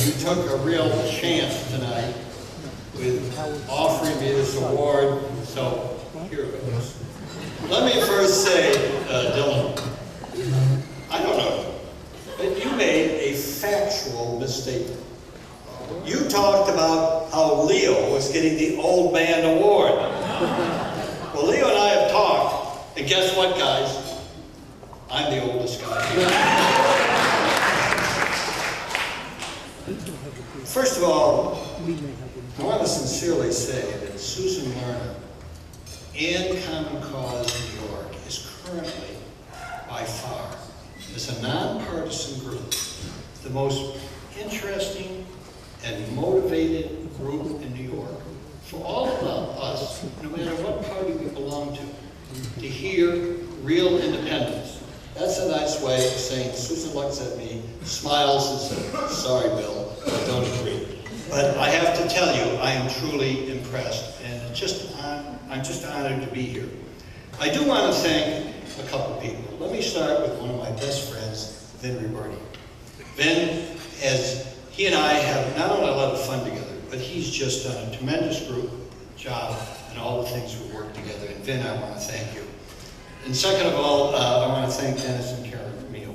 he took a real chance tonight with offering me this award, so here it goes. Let me first say, Dylan, I don't know, but you made a factual misstatement. You talked about how Leo was getting the Old Man Award. Well, Leo and I have talked, and guess what, guys? I'm the oldest guy here. First of all, I want to sincerely say that Susan Lerner and Common Cause New York is currently, by far, as a nonpartisan group, the most interesting and motivated group in New York for all of us, no matter what party we belong to hear real independence. That's a nice way of saying Susan looks at me, smiles, and says, "Sorry, Bill, I don't agree." But I have to tell you, I am truly impressed, and I'm just honored to be here. I do want to thank a couple people. Let me start with one of my best friends, Vin Riberti. Vin, as he and I have not only a lot of fun together, but he's just done a tremendous job in all the things we work together. And Vin, I want to thank you. And second of all, I want to thank Dennis and Karen Meal.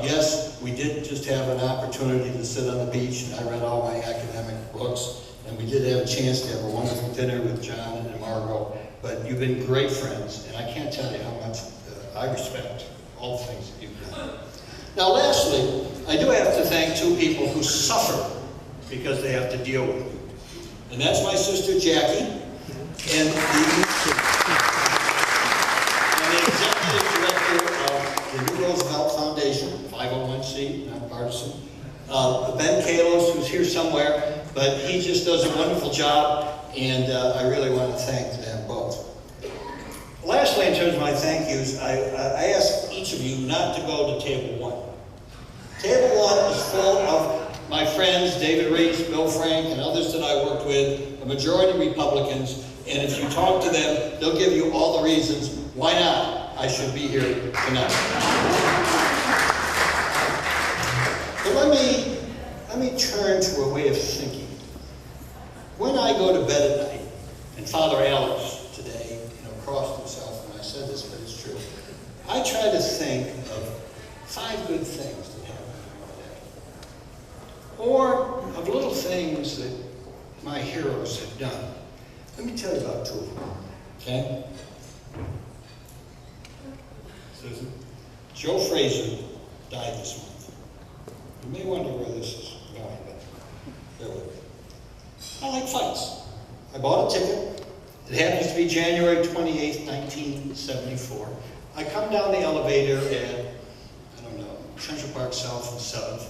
Yes, we did just have an opportunity to sit on the beach, and I read all my academic books, and we did have a chance to have a wonderful dinner with John and Margot. But you've been great friends, and I can't tell you how much I respect all the things that you've done. Now, lastly, I do have to thank two people who suffer because they have to deal with it. And that's my sister Jackie and the executive director of the New Roosevelt Foundation, 501c, nonpartisan. Ben Kalos, who's here somewhere, but he just does a wonderful job, and I really want to thank them both. Lastly, in terms of my thank yous, I ask each of you not to go to table one. Table one is full of my friends, David Reese, Bill Frank, and others that I worked with, a majority Republicans, and if you talk to them, they'll give you all the reasons why not I should be here tonight. But let me turn to a way of thinking. When I go to bed at night, and Father Alex today, crossed himself when I said this, but it's true, I try to think of 5 good things that happened in my day, or of little things that my heroes have done. Let me tell you about 2 of them, okay? Susan? Joe Fraser died this month. You may wonder where this is going, but bear with me. I like fights. I bought a ticket. It happens to be January 28th, 1974. I come down the elevator at, Central Park South and 7th,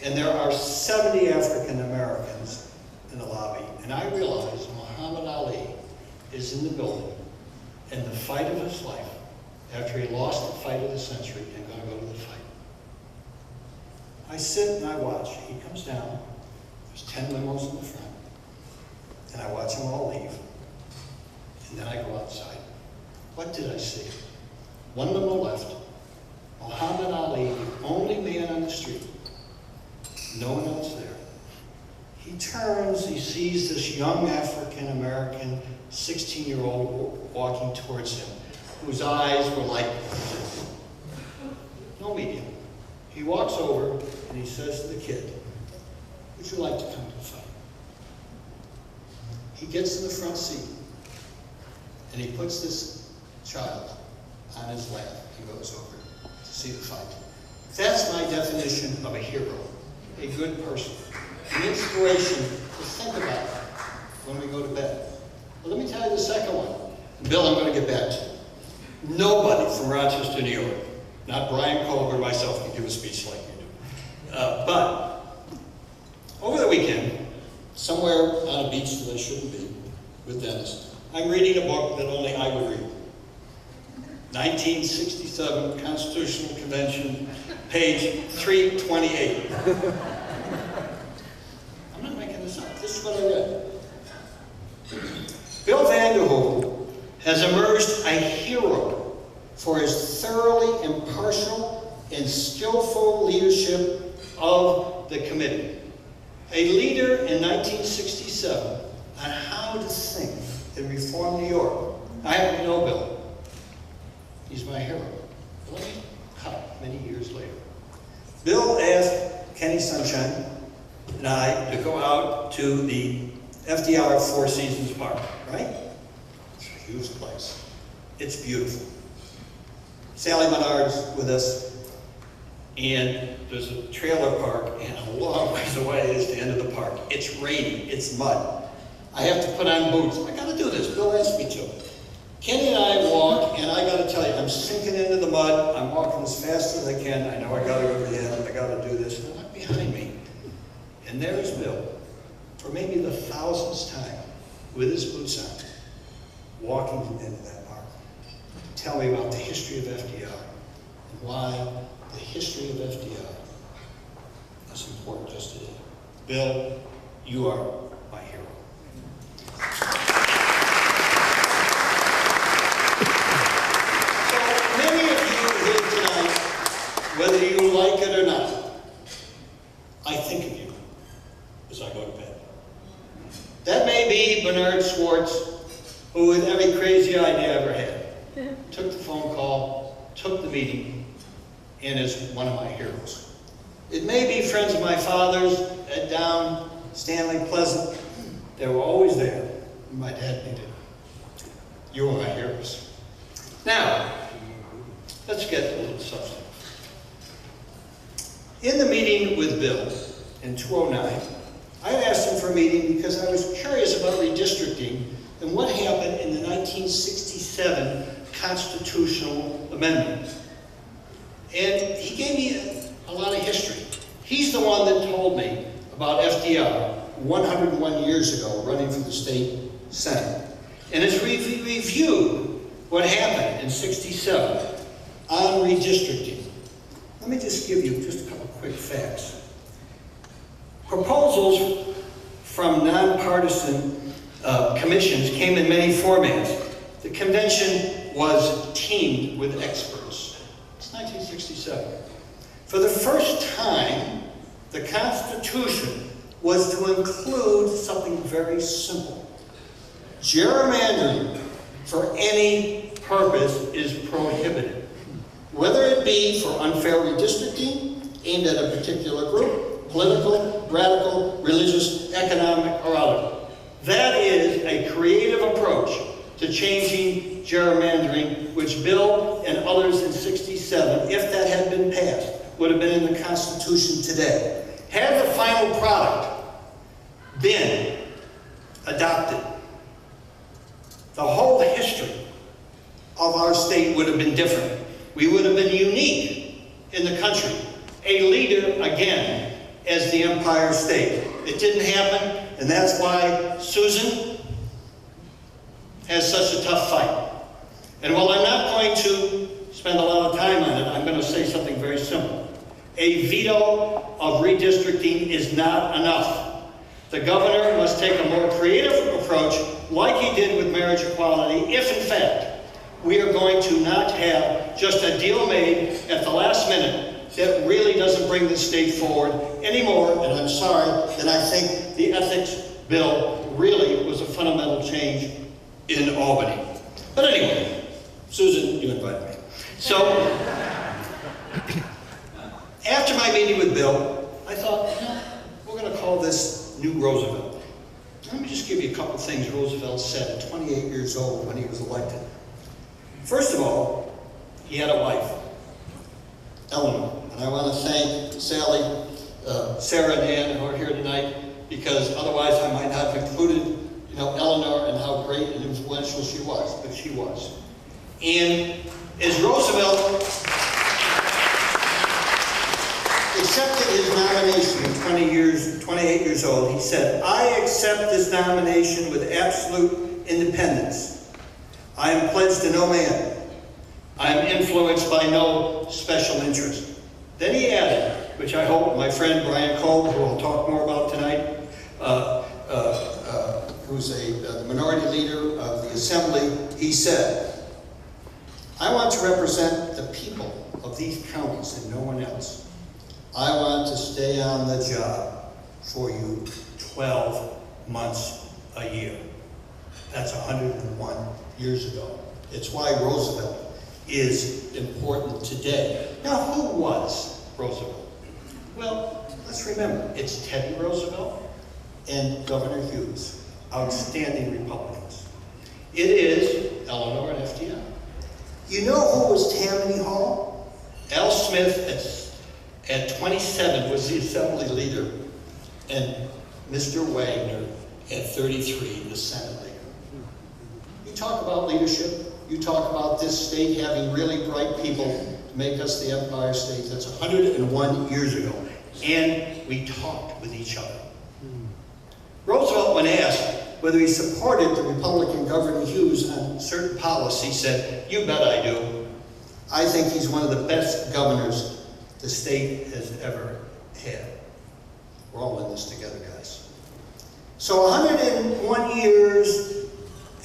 and there are 70 African Americans in the lobby, and I realize Muhammad Ali is in the building in the fight of his life after he lost the fight of the century and going to go to the fight. I sit and I watch. He comes down. There's 10 limos in the front, and I watch them all leave. And then I go outside. What did I see? 1 limo left. Muhammad Ali, the only man on the street. No one else there. He turns, he sees this young African-American 16-year-old walking towards him, whose eyes were like this. No medium. He walks over and he says to the kid, "Would you like to come to the fight?" He gets in the front seat and he puts this child on his lap and goes over to see the fight. That's my definition of a hero, a good person, an inspiration to think about when we go to bed. Well, let me tell you the second one. Bill, I'm going to get back to you. Nobody from Rochester, New York, not Brian Colbert or myself, can give a speech like you do. But over the weekend, somewhere on a beach that I shouldn't be, with Dennis, I'm reading a book that only I would read. 1967 Constitutional Convention, page 328. I'm not making this up. This is what I read. Bill Vanderhoeven has emerged a hero for his thoroughly impartial and skillful leadership of the committee. a leader in 1967 on how to think and reform New York. I happen to know Bill. He's my hero. Let me cut many years later. Bill asked Kenny Sunshine and I to go out to the FDR Four Seasons Park, right? It's a huge place. It's beautiful. Sally Menard's with us, and there's a trailer park, and a long ways away is the end of the park. It's rainy, it's mud. I have to put on boots. I gotta do this, Bill asked me to. Kenny and I walk, and I gotta tell you, I'm sinking into the mud. I'm walking as fast as I can. I know I gotta go to the end, I gotta do this. And look behind me. And there's Bill, for maybe the 1000th time, with his boots on, walking into that park. Tell me about the history of FDR, and why the history of FDR is important just today. Bill, you are my hero. Whether you like it or not, I think of you as I go to bed. That may be Bernard Schwartz, who with every crazy idea I ever had, took the phone call, took the meeting, and is one of my heroes. It may be friends of my father's, Ed Down, Stanley Pleasant. They were always there when my dad needed it. You are my heroes. Now, let's get a little substance. In the meeting with Bill in 2009, I asked him for a meeting because I was curious about redistricting and what happened in the 1967 constitutional amendment. And he gave me a lot of history. He's the one that told me about FDR 101 years ago running for the state senate. And has reviewed what happened in 67 on redistricting. Let me just give you just a couple quick facts. Proposals from nonpartisan commissions came in many formats. The convention was teamed with experts. It's 1967. For the first time, the Constitution was to include something very simple. Gerrymandering for any purpose is prohibited, whether it be for unfair redistricting aimed at a particular group, political, radical, religious, economic, or other. That is a creative approach to changing gerrymandering, which Bill and others in 67, if that had been passed, would have been in the Constitution today. Had the final product been adopted, the whole history of our state would have been different. We would have been unique in the country. A leader, again, as the Empire State. It didn't happen, and that's why Susan has such a tough fight. And while I'm not going to spend a lot of time on it, I'm going to say something very simple. A veto of redistricting is not enough. The governor must take a more creative approach, like he did with marriage equality, if in fact we are going to not have just a deal made at the last minute that really doesn't bring the state forward anymore. And I'm sorry that I think the ethics bill really was a fundamental change in Albany. But anyway, Susan, you invited me. So, after my meeting with Bill, I thought, we're going to call this New Roosevelt. Let me just give you a couple things Roosevelt said at 28 years old when he was elected. First of all, he had a wife, Eleanor. And I want to thank Sally, Sarah, and Ann, who are here tonight, because otherwise I might not have included, Eleanor and how great and influential she was, but she was. And as Roosevelt accepted his nomination at 28 years old, he said, "I accept this nomination with absolute independence. I am pledged to no man. I am influenced by no special interest." Then he added, which I hope my friend Brian Kolb, who I'll talk more about tonight, who's the minority leader of the Assembly, he said, "I want to represent the people of these counties and no one else. I want to stay on the job. for you 12 months a year. That's 101 years ago. It's why Roosevelt is important today. Now, who was Roosevelt? Well, let's remember, it's Teddy Roosevelt and Governor Hughes, outstanding Republicans. It is Eleanor and FDR. You know who was Tammany Hall? Al Smith at 27 was the assembly leader, and Mr. Wagner at 33, the Senate leader. You talk about leadership, you talk about this state having really bright people to make us the Empire State. That's 101 years ago. And we talked with each other. Roosevelt, when asked whether he supported the Republican Governor Hughes on certain policies, said, "You bet I do. I think he's one of the best governors the state has ever had." We're all in this together, guys. So 101 years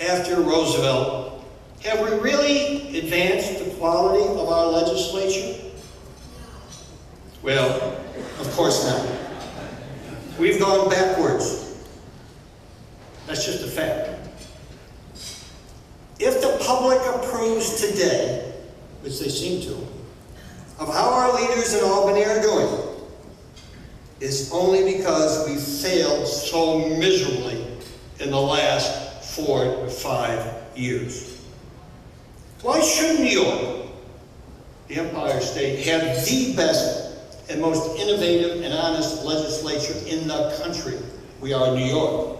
after Roosevelt, have we really advanced the quality of our legislature? Well, of course not. We've gone backwards. That's just a fact. If the public approves today, which they seem to, of how our leaders in Albany are doing, it's only because we failed so miserably in the last 4 to 5 years. Why shouldn't New York, the Empire State, have the best and most innovative and honest legislature in the country? We are New York.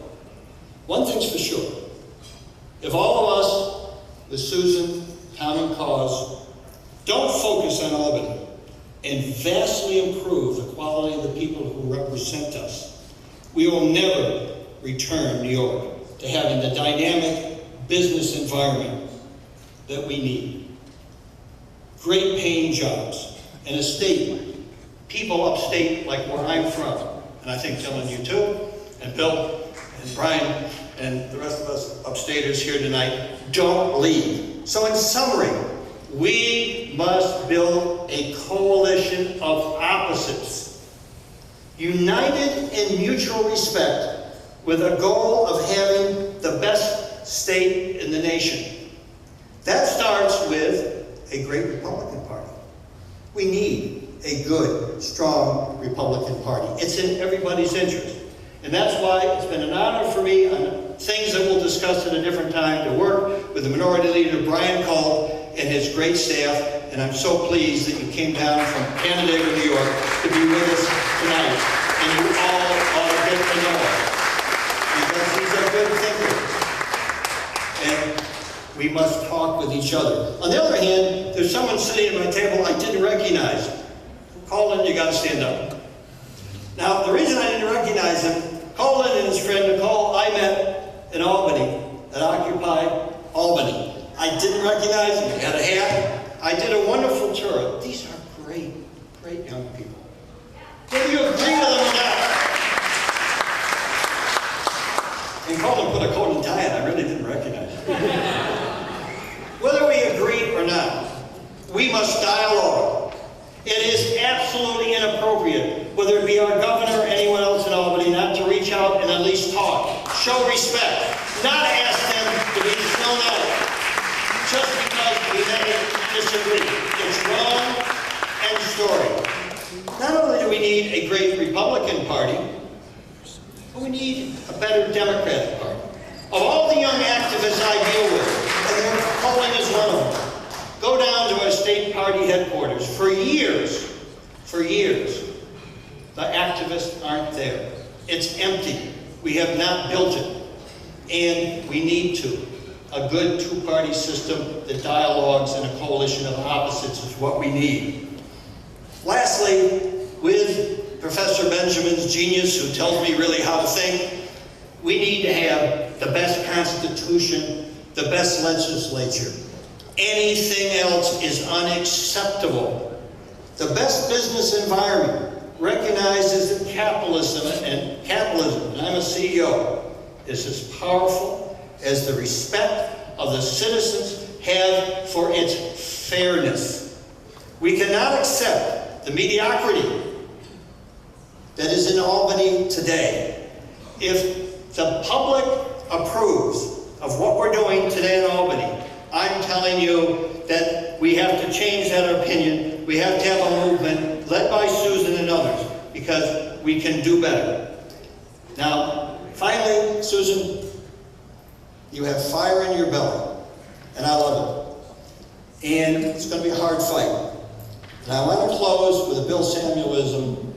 One thing's for sure. If all of us, with Susan, Common Cause, don't focus on Albany and vastly improve the quality of the people who represent us, we will never return New York to having the dynamic business environment that we need. Great paying jobs, and a state, people upstate like where I'm from, and I think Dylan, you too, and Bill, and Brian, and the rest of us upstaters here tonight, don't leave. So in summary, we must build a coalition of opposites, united in mutual respect, with a goal of having the best state in the nation. That starts with a great Republican Party. We need a good, strong Republican Party. It's in everybody's interest. And that's why it's been an honor for me, on things that we'll discuss at a different time, to work with the Minority Leader, Brian Cole, and his great staff. And I'm so pleased that you came down from Canandaigua, New York, to be with us tonight. And you all ought to get to know him, because he's a good thinker. And we must talk with each other. On the other hand, there's someone sitting at my table I didn't recognize. Colin, you got to stand up. Now, the reason I didn't recognize him, Colin and his friend Nicole, I met in Albany, at Occupy Albany. I didn't recognize him. He had a hat. I did a wonderful tour. These are great, great young people. Whether you agree with them or not. And Colin put a coat and tie on. I really didn't recognize him. Whether we agree or not, we must dialogue. It is absolutely inappropriate, whether it be our governor or anyone else in Albany, not to reach out and at least talk. Show respect. Not ask them to be thrown out just because we may disagree. It's wrong. End story. Not only do we need a great Republican Party, but we need a better Democratic Party. Of all the young activists I deal with, and Colin is one of them, go down to our state party headquarters. For years, the activists aren't there. It's empty. We have not built it. And we need to. A good two-party system that dialogues and a coalition of opposites is what we need. Lastly, with Professor Benjamin's genius, who tells me really how to think, we need to have the best Constitution, the best legislature. Anything else is unacceptable. The best business environment recognizes that capitalism, and I'm a CEO, is as powerful as the respect of the citizens have for its fairness. We cannot accept the mediocrity that is in Albany today, if the public approves of what we're doing today in Albany, I'm telling you that we have to change that opinion. We have to have a movement led by Susan and others, because we can do better. Now, finally, Susan, you have fire in your belly, and I love it. And it's going to be a hard fight. And I want to close with a Bill Samuelism.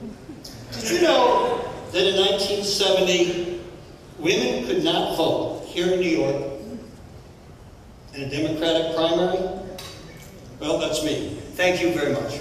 Did you know that in 1970, women could not vote here in New York in a Democratic primary? Well, that's me. Thank you very much.